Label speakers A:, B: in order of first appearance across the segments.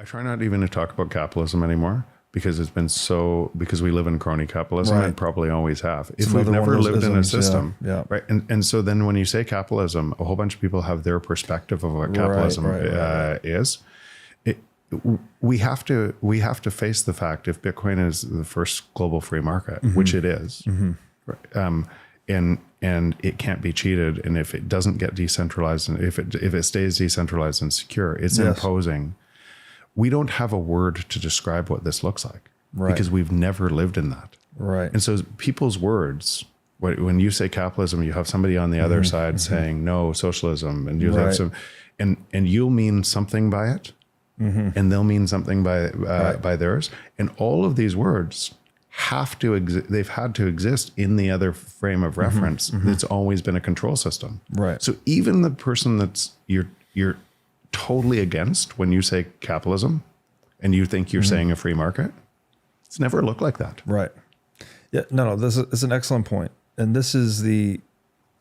A: try not even to talk about capitalism anymore because because we live in crony capitalism and probably always have. If we've never lived in a system, right? And so then when you say capitalism, a whole bunch of people have their perspective of what capitalism is. We have to face the fact if Bitcoin is the first global free market, which it is, and it can't be cheated, and if it doesn't get decentralized, and if it stays decentralized and secure, it's imposing. We don't have a word to describe what this looks like because we've never lived in that. Right. And so people's words, when you say capitalism, you have somebody on the other side saying no socialism, and you have some, and you'll mean something by it. And they'll mean something by theirs. And all of these words have to they've had to exist in the other frame of reference. It's always been a control system. Right. So even the person that's you're totally against when you say capitalism and you think you're saying a free market, it's never looked like that. Right.
B: Yeah, no, this is an excellent point. And this is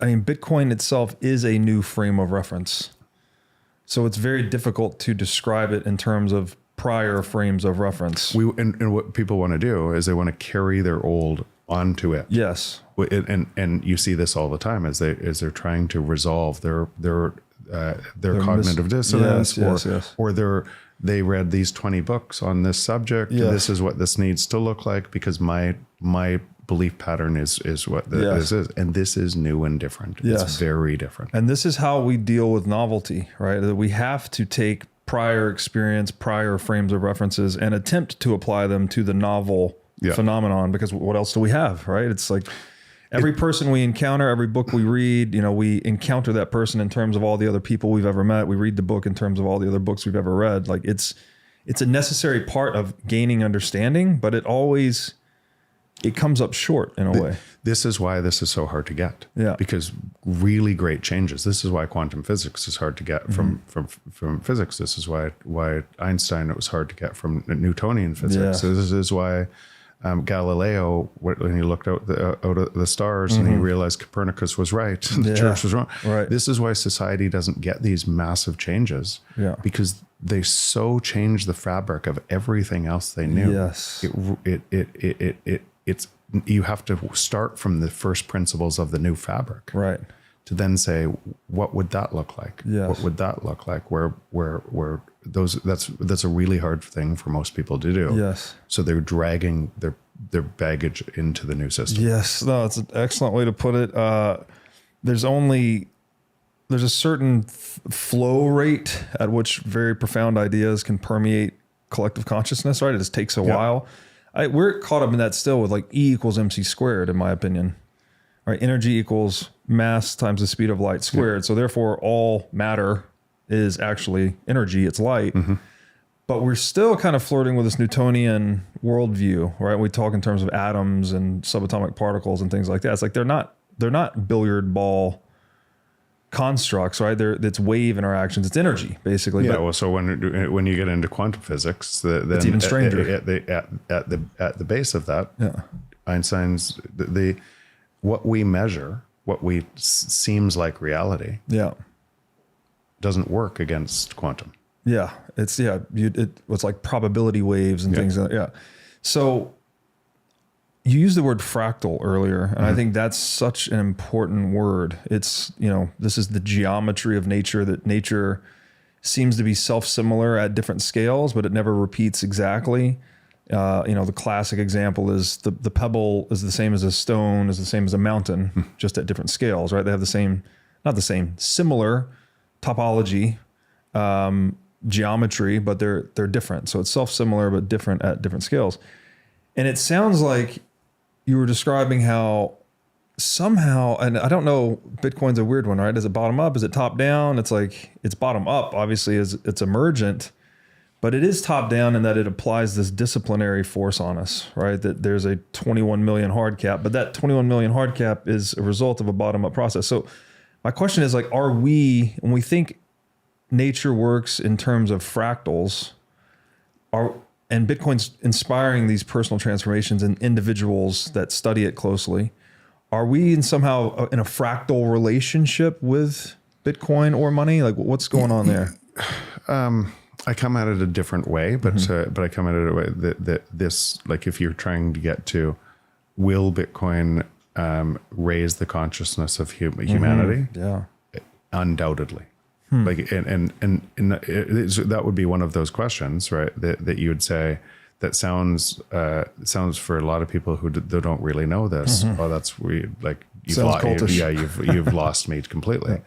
B: Bitcoin itself is a new frame of reference. So it's very difficult to describe it in terms of prior frames of reference.
A: And what people want to do is they want to carry their old onto it. Yes. And you see this all the time as they're trying to resolve their cognitive dissonance, or they read these 20 books on this subject. Yes. This is what this needs to look like because my belief pattern is what this is. And this is new and different. Yes. It's very different.
B: And this is how we deal with novelty, right? That we have to take prior experience, prior frames of references and attempt to apply them to the novel phenomenon, because what else do we have, right? It's like every person we encounter, every book we read, we encounter that person in terms of all the other people we've ever met. We read the book in terms of all the other books we've ever read. Like it's a necessary part of gaining understanding, but it comes up short in a way.
A: This is why this is so hard to get. Yeah. Because really great changes. This is why quantum physics is hard to get from physics. This is why Einstein, it was hard to get from Newtonian physics. Yeah. This is why Galileo, when he looked out of the stars and he realized Copernicus was right, the church was wrong. Right. This is why society doesn't get these massive changes. Yeah. Because they so change the fabric of everything else they knew. Yes. You have to start from the first principles of the new fabric, right? To then say, what would that look like? Yes. What would that look like? Where that's a really hard thing for most people to do. Yes. So they're dragging their baggage into the new system.
B: Yes. No, that's an excellent way to put it. There's a certain flow rate at which very profound ideas can permeate collective consciousness, right? It just takes a while. We're caught up in that still with like E equals MC squared, in my opinion. Right? Energy equals mass times the speed of light squared. Yeah. So therefore all matter is actually energy, it's light. But we're still kind of flirting with this Newtonian worldview, right? We talk in terms of atoms and subatomic particles and things like that. It's like they're not billiard ball constructs, right? It's wave interactions. It's energy, basically.
A: Yeah. Well, so when you get into quantum physics, then
B: it's even stranger.
A: At the base of that, Einstein's what we measure, what seems like reality, doesn't work against quantum.
B: Yeah, it's like probability waves and things. So you used the word fractal earlier, and I think that's such an important word. It's, this is the geometry of nature, that nature seems to be self-similar at different scales, but it never repeats exactly. The classic example is the pebble is the same as a stone, is the same as a mountain, just at different scales, right? They have similar topology, geometry, but they're different. So it's self-similar, but different at different scales. And it sounds like you were describing how somehow, and I don't know, Bitcoin's a weird one, right? Is it bottom up? Is it top down? It's like, it's bottom up, obviously, it's emergent, but it is top down in that it applies this disciplinary force on us, right? That there's a 21 million hard cap, but that 21 million hard cap is a result of a bottom up process. So my question is like, when we think nature works in terms of fractals, and Bitcoin's inspiring these personal transformations in individuals that study it closely, are we somehow in a fractal relationship with Bitcoin or money? Like, what's going on there?
A: I come at it a different way, but I come at it a way that this, like, if you're trying to get to, will Bitcoin raise the consciousness of humanity?
B: Yeah,
A: undoubtedly. Like, and that would be one of those questions, right? That you would say that sounds for a lot of people who don't really know this. Oh, that's weird. Like, you've lost me completely. Yeah.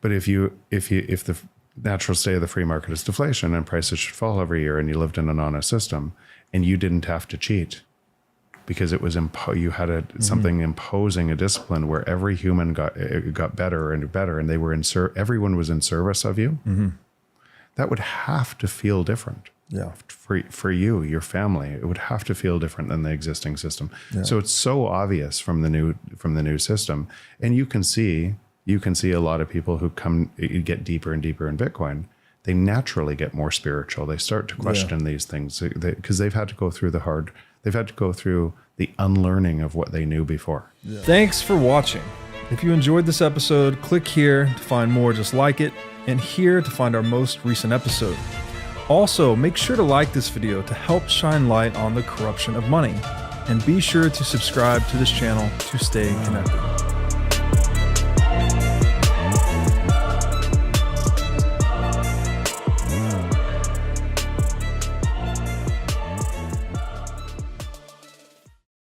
A: But if the natural state of the free market is deflation and prices should fall every year, and you lived in an honest system, and you didn't have to cheat because it was you had something imposing a discipline where every human got better and better, and they were everyone was in service of you. That would have to feel different.
B: Yeah,
A: for you, your family, it would have to feel different than the existing system. Yeah. So it's so obvious from the new system, and you can see a lot of people who get deeper and deeper in Bitcoin. They naturally get more spiritual. They start to question these things because they've had to go through the unlearning of what they knew before.
B: Yeah. Thanks for watching. If you enjoyed this episode, click here to find more just like it, and here to find our most recent episode. Also, make sure to like this video to help shine light on the corruption of money, and be sure to subscribe to this channel to stay connected.